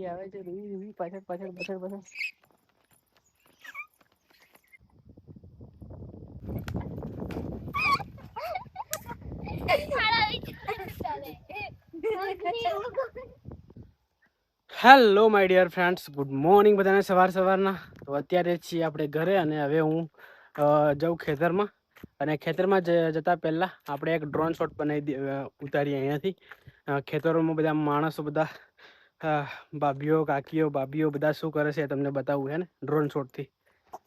રૂહી આવે છે, રૂહી રૂહી પાછળ પાછળ પાછળ પાછળ. Hello my dear friends, good morning બધાને સવારના. તો અત્યારે છીએ આપણે ઘરે અને હવે હું જાઉં ખેતરમાં. અને ખેતરમાં જતા પહેલાં આપણે એક ડ્રોન શોટ ઉતારીએ અહીંયાથી. ખેતરોમાં બધા માણસો બધા ભાભીઓ કાકીઓ બધા શું કરે છે તમને બતાવવું હે ને ડ્રોન શોટથી.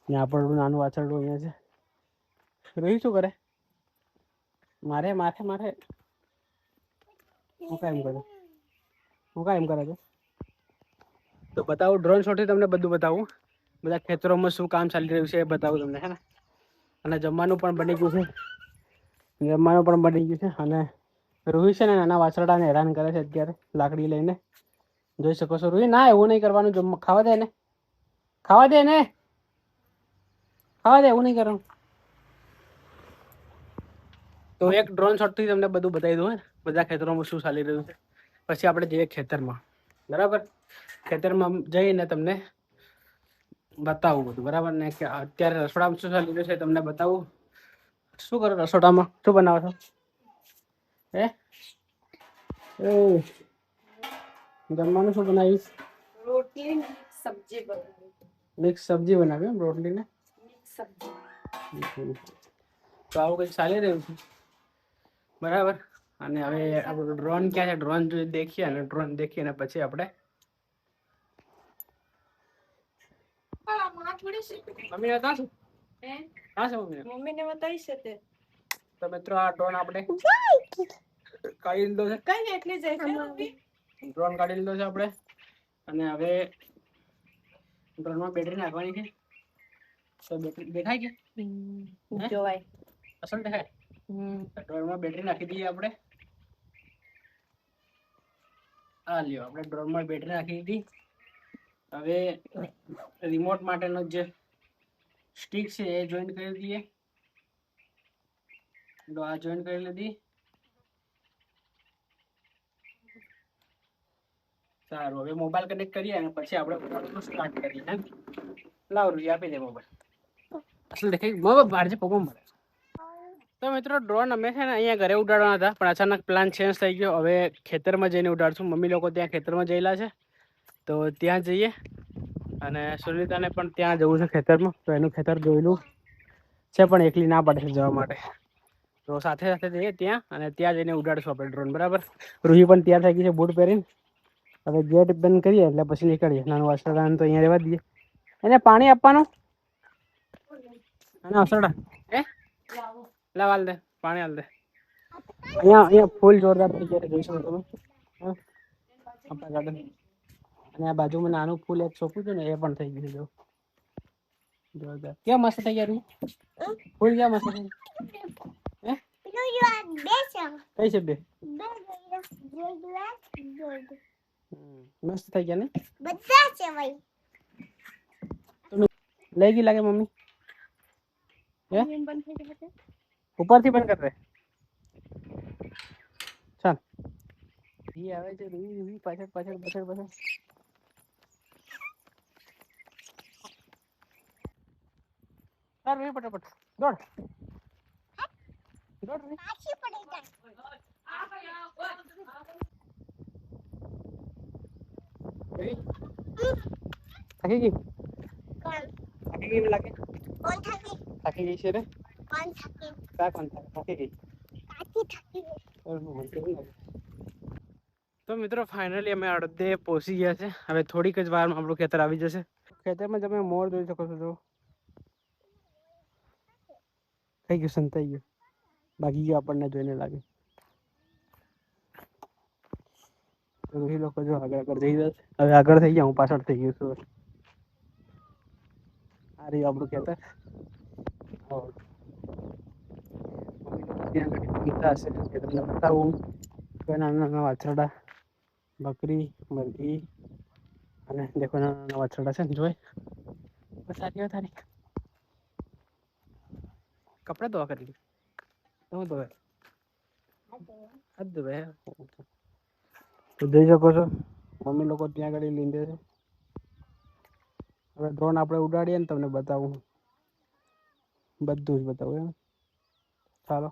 ને આપણું નાનું વાછરડું અહીંયા છે. રોહી શું કરે? મારે હું કાંઈ એમ કરે છે? તો બતાવું ડ્રોન શોટથી તમને બધું બતાવું. બધા ખેતરોમાં શું કામ ચાલી રહ્યું છે એ બતાવું તમને, હે ને. અને જમવાનું પણ બની ગયું છે. અને રોહિત છે ને નાના વાછરડાને હેરાન કરે છે અત્યારે લાકડી લઈને. જોઈ શકો છો. રોહિત ના, એવું નહીં કરવાનું. ખાવા દે ને, એવું નહીં કરવાનું. તો એક ડ્રોન શોટથી તમને બધું બતાવી દઉં, બધા ખેતરોમાં શું ચાલી રહ્યું છે. પછી આપણે જઈએ ખેતરમાં, બરાબર. ખેતરમાં જઈને તમને બતાવું બધું, બરાબર ને. કે અત્યારે રસોડામાં શું ચાલી રહ્યું છે તમને બતાવું. શું કરો રસોડામાં? શું બનાવો છો? જમવાનું શું બનાવીશ? રોટલી સબ્જી બનાવી. મિક્સ સબ્જી બનાવી એમ, રોટલી ને સબ્જી. તો આવું કંઈક ચાલી રહ્યું છે, બરાબર. અને હવે આપણું ડ્રોન ક્યાં છે? ડ્રોન દેખીએ અને પછી આપણે મમ્મીને બતાવશું. મમ્મીને બતાવી છે તે. તો મિત્રો, આ ડ્રોન આપણે કાઢી લીધો છે. કઈ એટલી જાય ડ્રોન કાઢી લીધો છે આપણે. અને હવે ડ્રોનમાં બેટરી નાખવાની છે. તો બેટરી દેખાય કે જોવાય? અસલ દેખાય. ડ્રોનમાં બેટરી નાખી દઈએ આપણે. આ લ્યો, આપણે ડ્રોનમાં બેટરી નાખી દીધી. હવે રિમોટ માટેનો જે સ્ટિક છે એ જોઈન્ટ કરી દઈએ. તો આ જોઈન્ટ કરી લીધી. સારું, હવે મોબાઈલ કનેક્ટ કરીએ અને પછી આપણે સ્ટાર્ટ કરીએ. લાવ રૂહી, આપી દે મોબાઈલ. અસલ દેખાય બહાર જે પગો મળે. તો મિત્રો, ડ્રોન અમે છે ને અહીંયા ઘરે ઉડાડવાના હતા, પણ અચાનક પ્લાન ચેન્જ થઈ ગયો. હવે ખેતરમાં જઈને ઉડાડશું. મમ્મી લોકો ત્યાં ખેતરમાં જયેલા છે, તો ત્યાં જઈએ. અને સુનિતાને પણ ત્યાં જવું છે ખેતરમાં, તો એનું ખેતર જોયેલું છે, પણ એકલી ના પાડે છે જવા માટે. તો સાથે જઈએ ત્યાં, અને ત્યાં જઈને ઉડાડશું આપણે ડ્રોન, બરાબર. રૂહી પણ તૈયાર થઈ ગઈ છે બૂટ પહેરીને. હવે ગેટ બંધ કરીએ એટલે પછી નીકળીએ. નાનું વાછરડાને તો અહીંયા રહેવા દઈએ. એને પાણી આપવાનું. લાવ, હાલ દે પાણી, હાલ દે. અહીંયા ફૂલ જોરદાર થઈ ગયા જોઈ શકો તમે. આપણા ગાર્ડન અને આ બાજુમાં નાનું ફૂલ એક છોકું છે ને, એ પણ થઈ ગયું છે જોરદાર. કેવા મસ્ત થઈ ગયા રૂહી? ફૂલ કેવા મસ્ત થઈ ગયા? કઈ છે બે? મસ્ત થઈ ગયા ને બધા છે ભાઈ. લઈ ગઈ લાગે મમ્મી. ઉપરથી બંધ કર દે. ચાલ, રૂહી આવે છે. રૂહી પાછળ પાછળ પાછળ પાછળ. ચાલ રૂહી, ફટાફટ દોડ દોડ રૂહી. થાકી ગઈ? થાકી ગઈ લાગે. થાકી ગઈ છે રે. કોણ થાકી ગઈ? તો મિત્રો, ફાઇનલી અમે અડધે પહોંચી ગયા છે. હવે થોડીક જ વારમાં આપણું ખેતર આવી જશે. ખેતરમાં તમે મોર જોઈ શકો છો. થઈ ગયું, સંતાઈ ગયું, ભાગી ગયો આપણને જોઈને લાગે. રૂહી લોકો જો આગળ જઈ જશે. હવે આગળ થઈ ગયા, હું પાછળ થઈ ગયું છું. આ રહ્યું આપણું ખેતર. તમને બતાવું. નાના નાના વાછરડા, બકરી, મરઘી અને દેખો નાના નાના વાછરડા છે ને, જોઈ. સારી તારી કપડા ધોવા કરી હું ધોવે તો જોઈ શકો છો. મમ્મી લોકો ત્યાં આગળ લીંદે છે. હવે ડ્રોન આપણે ઉડાડીએ ને તમને બતાવું, બધું જ બતાવું એમ. ચાલો.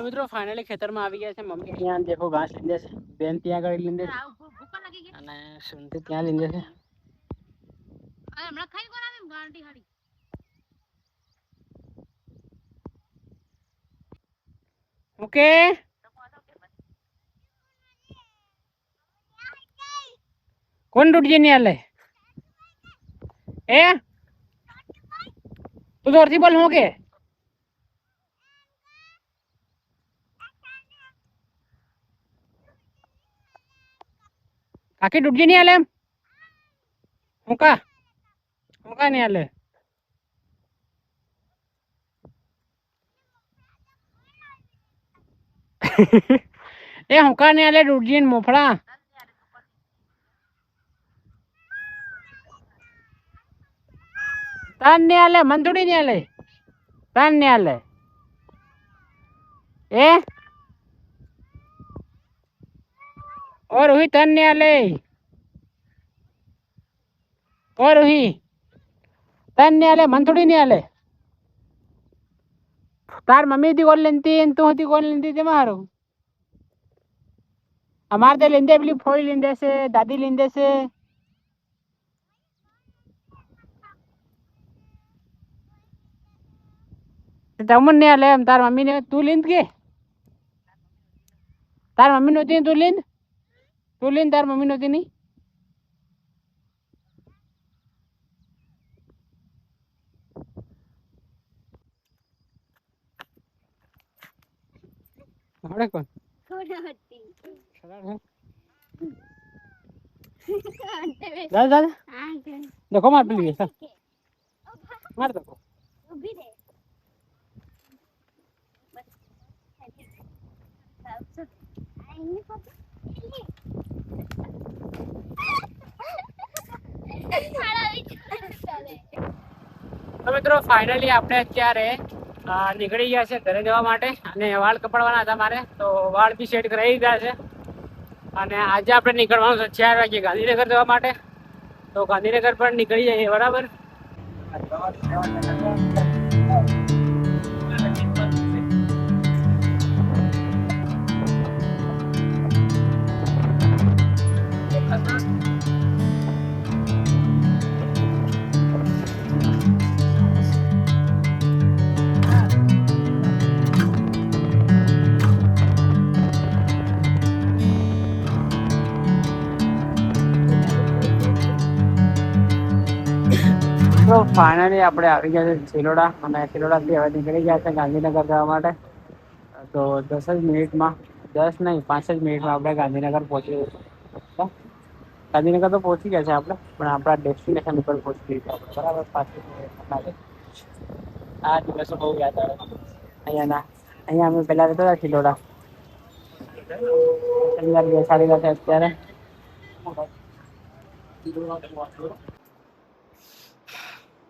तो मित्रों फाइनली खेतर में आ गया है। मम्मी ત્યાં देखो घास લીંદે છે, બેન ત્યાં આગળ લીંદે છે અને સુનતી ત્યાં લીંદે છે. અરે હમણાં ખાઈ કોણ આવે ગાંડી હાડી. ઓકે કોણ ડૂટજી ની આલે એ તું જોરથી બોલ હું કે કાકી ડૂટજી ની આલે એમ હું કા ની આલે એ હું કા ની આલે ડૂટજી ને મોફળા તાન ની આલે મન થોડી ની આલે તાન ની આલે એ और हुई तन ने आले और हुई तन ने आले मन थोड़ी नहीं आले तार मम्मी थी कौन लेती तू होती कौन लेती थी मारो हमारे तो लेंदे पेली फोड़ी लेंदे से दादी लेंदे से तमन ने आले तार मम्मी ने तू लेंद के तार मम्मी नहोती तू लेंद तार मम्मी नहोती नहीं हमारे कौन दादा देखो मार पी सर मार देखो तो मित्रों फाइनली આપણે અત્યારે નીકળી ગયા છે ઘરે જવા માટે અને વાળ કપાડવાના હતા મારે તો વાળ બી સેટ કરાવી દીધા છે અને આજે આપણે નીકળવાનું છે 4 વાગે ગાંધીનગર જવા માટે તો ગાંધીનગર પર નીકળી જઈએ બરાબર तो फाइनली આપણે આવી ગયા છે સિલોડા અને સિલોડાથી હવે નીકળી ગયા છે ગાંધીનગર જવા માટે તો 10 જ મિનિટમાં 10 નહીં 5 જ મિનિટમાં આપણે ગાંધીનગર પહોંચી જઈશું ગાંધીનગર તો પહોંચી ગયા છે આપણે પણ આપણા ડેસ્ટિનેશન ઉપર પહોંચી ગયા છે બરાબર 5 મિનિટ લાગે આ દિવસો બહુ યાદ આવે અહીંયા અમે પહેલા રહેતા હતા સિલોડા અંદર બેસાડી ગયા છે અત્યારે.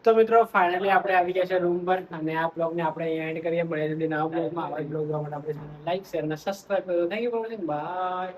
તો મિત્રો ફાઇનલી આપણે આવી ગયા છે રૂમ પર અને આ બ્લોગને આપણે અહીંયા એન્ડ કરીએ. મળીએ જલ્દી નવા બ્લોગમાં. આવા બ્લોગ જોવા માટે આપણે લાઈક શેર અને સબસ્ક્રાઇબ કરો. Thank you for watching. By.